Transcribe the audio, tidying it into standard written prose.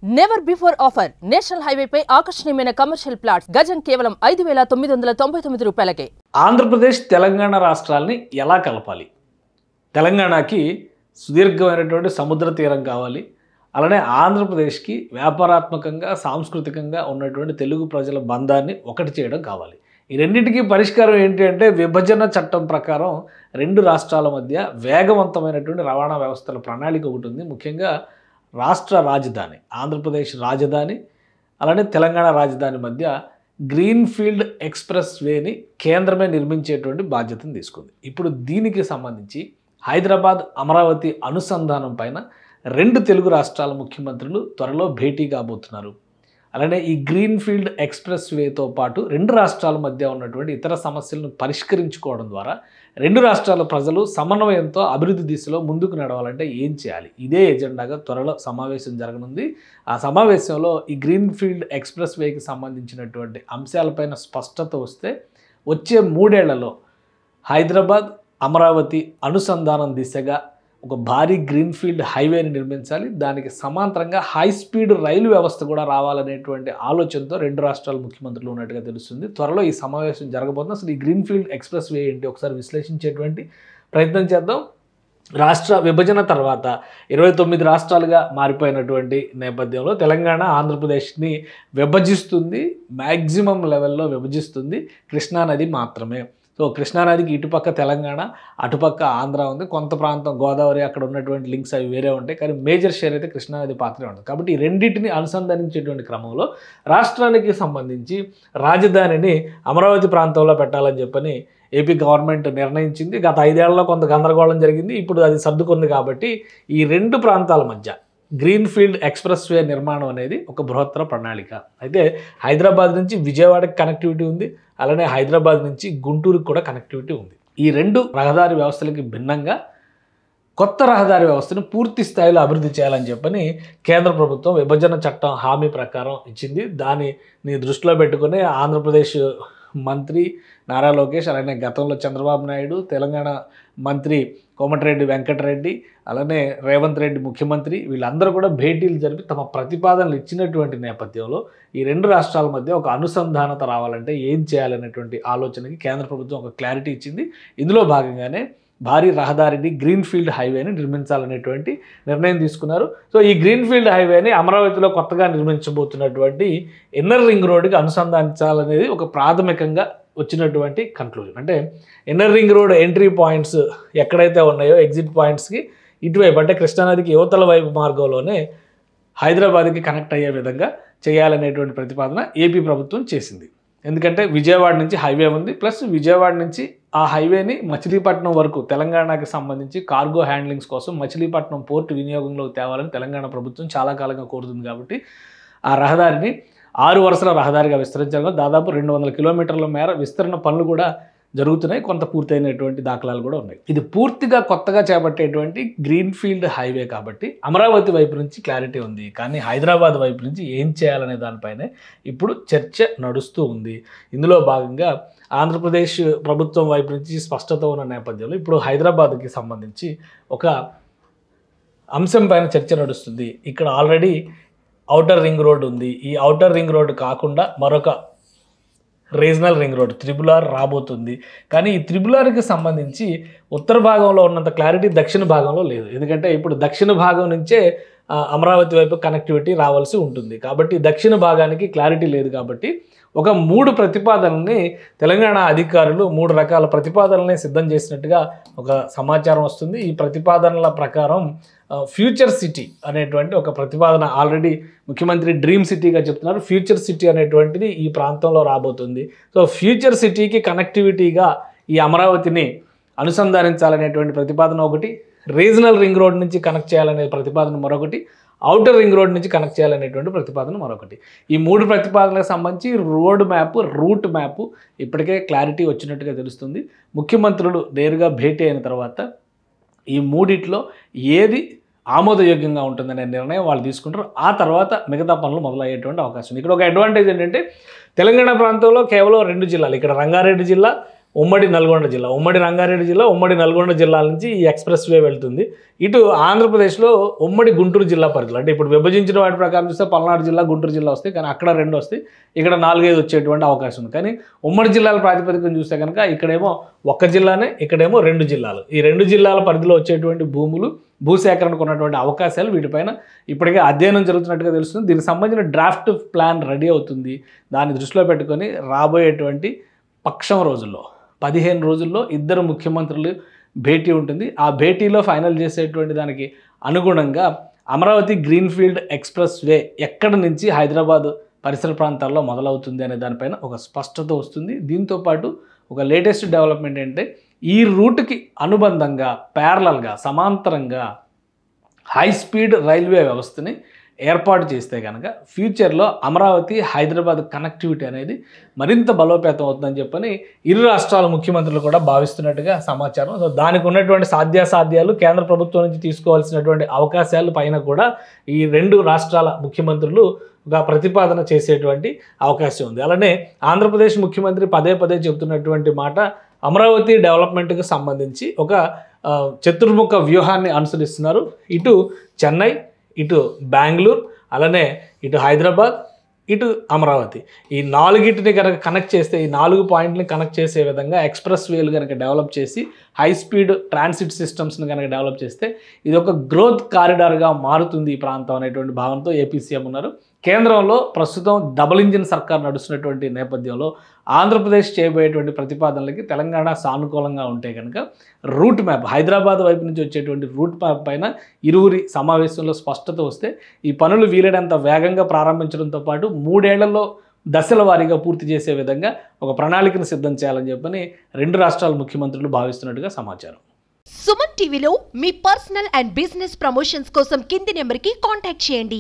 Never before offer national హైవేపై ఆకర్షణీయమైన commercial plots గజం కేవలం 5,999 రూపాయలకే. ఆంధ్రప్రదేశ్ తెలంగాణ రాష్ట్రాలని ఎలా కలపాలి? తెలంగాణకి సుదీర్ఘమైనటువంటి సముద్ర తీరం కావాలి. అలానే ఆంధ్రప్రదేశ్కి వ్యాపారాత్మకంగా సాంస్కృతికంగా ఉన్నటువంటి తెలుగు ప్రజల బంధాన్ని ఒకటి చేయడం కావాలి. ఈ రెండింటికి పరిష్కారం ఏంటి అంటే విభజన చట్టం ప్రకారం రెండు రాష్ట్రాల మధ్య వేగవంతమైనటువంటి రవాణా వ్యవస్థల ప్రణాళిక ఒకటి ఉంది. ముఖ్యంగా రాష్ట్ర రాజధాని ఆంధ్రప్రదేశ్ రాజధాని అలానే తెలంగాణ రాజధాని మధ్య గ్రీన్ఫీల్డ్ ఎక్స్ప్రెస్ వేని కేంద్రమే నిర్మించేటువంటి బాధ్యతను తీసుకుంది. ఇప్పుడు దీనికి సంబంధించి హైదరాబాద్ అమరావతి అనుసంధానం పైన రెండు తెలుగు రాష్ట్రాల ముఖ్యమంత్రులు త్వరలో భేటీ కాబోతున్నారు. అలానే ఈ గ్రీన్ఫీల్డ్ ఎక్స్ప్రెస్ వేతో పాటు రెండు రాష్ట్రాల మధ్య ఉన్నటువంటి ఇతర సమస్యలను పరిష్కరించుకోవడం ద్వారా రెండు రాష్ట్రాల ప్రజలు సమన్వయంతో అభివృద్ధి దిశలో ముందుకు నడవాలంటే ఏం చేయాలి? ఇదే ఎజెండాగా త్వరలో సమావేశం జరగనుంది. ఆ సమావేశంలో ఈ గ్రీన్ఫీల్డ్ ఎక్స్ప్రెస్ వేకి సంబంధించినటువంటి అంశాలపైన స్పష్టత వస్తే వచ్చే 3 ఏళ్లలో హైదరాబాద్ అమరావతి అనుసంధానం దిశగా ఒక భారీ గ్రీన్ఫీల్డ్ హైవేని నిర్మించాలి. దానికి సమాంతరంగా హై స్పీడ్ రైలు వ్యవస్థ కూడా రావాలనేటువంటి ఆలోచనతో రెండు రాష్ట్రాల ముఖ్యమంత్రులు ఉన్నట్టుగా తెలుస్తుంది. త్వరలో ఈ సమావేశం జరగబోతుంది. అసలు ఈ గ్రీన్ఫీల్డ్ ఎక్స్ప్రెస్ వే ఏంటి ఒకసారి విశ్లేషించేటువంటి ప్రయత్నం చేద్దాం. రాష్ట్ర విభజన తర్వాత 29 రాష్ట్రాలుగా మారిపోయినటువంటి నేపథ్యంలో తెలంగాణ ఆంధ్రప్రదేశ్ని విభజిస్తుంది. మ్యాక్సిమం లెవెల్లో విభజిస్తుంది కృష్ణానది మాత్రమే. సో కృష్ణానదికి ఇటుపక్క తెలంగాణ అటుపక్క ఆంధ్ర ఉంది. కొంత ప్రాంతం గోదావరి అక్కడ ఉన్నటువంటి లింక్స్ అవి వేరే ఉంటాయి. కానీ మేజర్ షేర్ అయితే కృష్ణానది పాత్రే ఉంటుంది. కాబట్టి ఈ రెండింటిని అనుసంధానించేటువంటి క్రమంలో రాష్ట్రానికి సంబంధించి రాజధానిని అమరావతి ప్రాంతంలో పెట్టాలని చెప్పని ఏపీ గవర్నమెంట్ నిర్ణయించింది. గత 5 ఏళ్లలో కొంత గందరగోళం జరిగింది. ఇప్పుడు అది సర్దుకుంది. కాబట్టి ఈ రెండు ప్రాంతాల మధ్య గ్రీన్ఫీల్డ్ ఎక్స్ప్రెస్ వే నిర్మాణం అనేది ఒక బృహత్తర ప్రణాళిక. అయితే హైదరాబాద్ నుంచి విజయవాడకి కనెక్టివిటీ ఉంది. అలానే హైదరాబాద్ నుంచి గుంటూరుకి కూడా కనెక్టివిటీ ఉంది. ఈ రెండు రహదారి వ్యవస్థలకి భిన్నంగా కొత్త రహదారి వ్యవస్థను పూర్తి స్థాయిలో అభివృద్ధి చేయాలని చెప్పని కేంద్ర ప్రభుత్వం విభజన చట్టం హామీ ప్రకారం ఇచ్చింది. దానిని దృష్టిలో పెట్టుకుని ఆంధ్రప్రదేశ్ మంత్రి నారా లోకేష్ అలానే గతంలో చంద్రబాబు నాయుడు, తెలంగాణ మంత్రి కోమటిరెడ్డి వెంకటరెడ్డి అలానే రేవంత్ రెడ్డి ముఖ్యమంత్రి వీళ్ళందరూ కూడా భేటీలు జరిపి తమ ప్రతిపాదనలు ఇచ్చినటువంటి నేపథ్యంలో ఈ రెండు రాష్ట్రాల మధ్య ఒక అనుసంధానత రావాలంటే ఏం చేయాలనేటువంటి ఆలోచనకి కేంద్ర ప్రభుత్వం ఒక క్లారిటీ ఇచ్చింది. ఇందులో భాగంగానే భారీ రహదారిని గ్రీన్ఫీల్డ్ హైవేని నిర్మించాలనేటువంటి నిర్ణయం తీసుకున్నారు. సో ఈ గ్రీన్ఫీల్డ్ హైవేని అమరావతిలో కొత్తగా నిర్మించబోతున్నటువంటి ఇన్నర్ రింగ్ రోడ్డుకి అనుసంధానించాలనేది ఒక ప్రాథమికంగా వచ్చినటువంటి కన్క్లూజన్. అంటే inner ring road entry points ఎక్కడైతే ఉన్నాయో ఎగ్జిట్ పాయింట్స్కి ఇటువైపు అంటే కృష్ణానదికి యువతల వైపు మార్గంలోనే హైదరాబాద్కి కనెక్ట్ అయ్యే విధంగా చేయాలనేటువంటి ప్రతిపాదన ఏపీ ప్రభుత్వం చేసింది. ఎందుకంటే విజయవాడ నుంచి హైవే ఉంది. ప్లస్ విజయవాడ నుంచి ఆ హైవేని మచిలీపట్నం వరకు తెలంగాణకి సంబంధించి కార్గో హ్యాండ్లింగ్స్ కోసం మచిలీపట్నం పోర్టు వినియోగంలోకి తేవాలని తెలంగాణ ప్రభుత్వం చాలా కాలంగా కోరుతుంది. కాబట్టి ఆ రహదారిని 6 వరుసల రహదారిగా విస్తరించాలని దాదాపు 200 కిలోమీటర్ల మేర విస్తరణ పనులు కూడా జరుగుతున్నాయి. కొంత పూర్తయినటువంటి దాఖలాలు కూడా ఉన్నాయి. ఇది పూర్తిగా కొత్తగా చేపట్టేటువంటి గ్రీన్ఫీల్డ్ హైవే కాబట్టి అమరావతి వైపు నుంచి క్లారిటీ ఉంది. కానీ హైదరాబాద్ వైపు నుంచి ఏం చేయాలనే దానిపైనే ఇప్పుడు చర్చ నడుస్తూ ఉంది. ఇందులో భాగంగా ఆంధ్రప్రదేశ్ ప్రభుత్వం వైపు నుంచి స్పష్టత ఉన్న నేపథ్యంలో ఇప్పుడు హైదరాబాద్కి సంబంధించి ఒక అంశం పైన చర్చ నడుస్తుంది. ఇక్కడ ఆల్రెడీ ఔటర్ రింగ్ రోడ్ ఉంది. ఈ ఔటర్ రింగ్ రోడ్ కాకుండా మరొక regional ring road triple R రాబోతుంది. కానీ ఈ త్రిబుల్ ఆర్కి సంబంధించి ఉత్తర భాగంలో ఉన్నంత క్లారిటీ దక్షిణ భాగంలో లేదు. ఎందుకంటే ఇప్పుడు దక్షిణ భాగం నుంచే అమరావతి వైపు కనెక్టివిటీ రావాల్సి ఉంటుంది. కాబట్టి దక్షిణ భాగానికి క్లారిటీ లేదు. కాబట్టి ఒక 3 ప్రతిపాదనల్ని తెలంగాణ అధికారులు 3 రకాల ప్రతిపాదనల్ని సిద్ధం చేసినట్టుగా ఒక సమాచారం వస్తుంది. ఈ ప్రతిపాదనల ప్రకారం ఫ్యూచర్ సిటీ అనేటువంటి ఒక ప్రతిపాదన ఆల్రెడీ ముఖ్యమంత్రి డ్రీమ్ సిటీగా చెప్తున్నారు. ఫ్యూచర్ సిటీ అనేటువంటిది ఈ ప్రాంతంలో రాబోతుంది. సో ఫ్యూచర్ సిటీకి కనెక్టివిటీగా ఈ అమరావతిని అనుసంధానించాలనేటువంటి ప్రతిపాదన ఒకటి, రీజనల్ రింగ్ రోడ్ నుంచి కనెక్ట్ చేయాలనే ప్రతిపాదన మరొకటి, ఔటర్ రింగ్ రోడ్ నుంచి కనెక్ట్ చేయాలనేటువంటి ప్రతిపాదన మరొకటి. ఈ 3 ప్రతిపాదనలకు సంబంధించి రోడ్ మ్యాప్, రూట్ మ్యాప్ ఇప్పటికే క్లారిటీ వచ్చినట్టుగా తెలుస్తుంది. ముఖ్యమంత్రులు నేరుగా భేటీ అయిన తర్వాత ఈ మూడిట్లో ఏది ఆమోదయోగ్యంగా ఉంటుందనే నిర్ణయం వాళ్ళు తీసుకుంటారు. ఆ తర్వాత మిగతా పనులు మొదలయ్యేటువంటి అవకాశం ఉంది. ఇక్కడ ఒక అడ్వాంటేజ్ ఏంటంటే తెలంగాణ ప్రాంతంలో కేవలం 2 జిల్లాలు, ఇక్కడ రంగారెడ్డి జిల్లా ఉమ్మడి నల్గొండ జిల్లా, ఉమ్మడి రంగారెడ్డి జిల్లా, ఉమ్మడి నల్గొండ జిల్లాల నుంచి ఈ ఎక్స్ప్రెస్ వే వెళ్తుంది. ఇటు ఆంధ్రప్రదేశ్లో ఉమ్మడి గుంటూరు జిల్లా పరిధిలో, అంటే ఇప్పుడు విభజించిన వాటి ప్రకారం చూస్తే పల్నాడు జిల్లా, గుంటూరు జిల్లా వస్తాయి, కానీ అక్కడ 2 వస్తాయి, ఇక్కడ 4-5 వచ్చేటువంటి అవకాశం ఉంది. కానీ ఉమ్మడి జిల్లాల ప్రాతిపదికన చూస్తే కనుక ఇక్కడేమో ఒక్క జిల్లానే, ఇక్కడేమో 2 జిల్లాలు. ఈ 2 జిల్లాల పరిధిలో వచ్చేటువంటి భూములు, భూసేకరణకు ఉన్నటువంటి అవకాశాలు వీటిపైన ఇప్పటికే అధ్యయనం జరుగుతున్నట్టుగా తెలుస్తుంది. దీనికి సంబంధించిన డ్రాఫ్ట్ ప్లాన్ రెడీ అవుతుంది. దాన్ని దృష్టిలో పెట్టుకొని రాబోయేటువంటి పక్షం రోజుల్లో 15 రోజుల్లో ఇద్దరు ముఖ్యమంత్రులు భేటీ ఉంటుంది. ఆ భేటీలో ఫైనల్ చేసేటువంటి దానికి అనుగుణంగా అమరావతి గ్రీన్ఫీల్డ్ ఎక్స్ప్రెస్ వే ఎక్కడి నుంచి హైదరాబాద్ పరిసర ప్రాంతాల్లో మొదలవుతుంది అనే దానిపైన ఒక స్పష్టత వస్తుంది. దీంతోపాటు ఒక లేటెస్ట్ డెవలప్మెంట్ ఏంటంటే ఈ రూట్కి అనుబంధంగా ప్యారలల్గా సమాంతరంగా హై స్పీడ్ రైల్వే వ్యవస్థని ఏర్పాటు చేస్తే కనుక ఫ్యూచర్లో అమరావతి హైదరాబాద్ కనెక్టివిటీ అనేది మరింత బలోపేతం అవుతుందని చెప్పని ఇరు రాష్ట్రాల ముఖ్యమంత్రులు కూడా భావిస్తున్నట్టుగా సమాచారం. సో దానికి ఉన్నటువంటి సాధ్యాసాధ్యాలు, కేంద్ర ప్రభుత్వం నుంచి తీసుకోవాల్సినటువంటి అవకాశాల పైన కూడా ఈ 2 రాష్ట్రాల ముఖ్యమంత్రులు ఒక ప్రతిపాదన చేసేటువంటి అవకాశం ఉంది. అలానే ఆంధ్రప్రదేశ్ ముఖ్యమంత్రి పదే పదే చెబుతున్నటువంటి మాట, అమరావతి డెవలప్మెంట్కి సంబంధించి ఒక చతుర్ముఖ వ్యూహాన్ని అనుసరిస్తున్నారు. ఇటు చెన్నై, ఇటు బెంగళూరు, అలానే ఇటు హైదరాబాద్, ఇటు అమరావతి, ఈ 4గిటిని కనుక కనెక్ట్ చేస్తే, ఈ 4 పాయింట్ని కనెక్ట్ చేసే విధంగా ఎక్స్ప్రెస్ వేలు కనుక డెవలప్ చేసి హై స్పీడ్ ట్రాన్సిట్ సిస్టమ్స్ని కనుక డెవలప్ చేస్తే ఇది ఒక గ్రోత్ కారిడార్గా మారుతుంది ఈ ప్రాంతం అనేటువంటి భావనతో ఏపీ సీఎం ఉన్నారు. కేంద్రంలో ప్రస్తుతం డబుల్ ఇంజిన్ సర్కార్ నడుస్తున్నటువంటి నేపథ్యంలో ఆంధ్రప్రదేశ్ చేయబోయేటువంటి ప్రతిపాదనలకి తెలంగాణ సానుకూలంగా ఉంటే కనుక రూట్ మ్యాప్, హైదరాబాద్ వైపు నుంచి వచ్చేటువంటి రూట్ మ్యాప్ పైన ఇరువురి సమావేశంలో స్పష్టత వస్తే ఈ పనులు వీలైనంత వేగంగా ప్రారంభించడంతో పాటు 3 ఏళ్లలో దశల వారీగా పూర్తి చేసే విధంగా ఒక ప్రణాళికను సిద్ధం చేయాలని చెప్పని 2 రాష్ట్రాల ముఖ్యమంత్రులు భావిస్తున్నట్టుగా సమాచారం. సుమన్ టీవీలో మీ పర్సనల్ అండ్ బిజినెస్ ప్రమోషన్స్ కోసం కింది నెంబర్కి కాంటాక్ట్ చేయండి.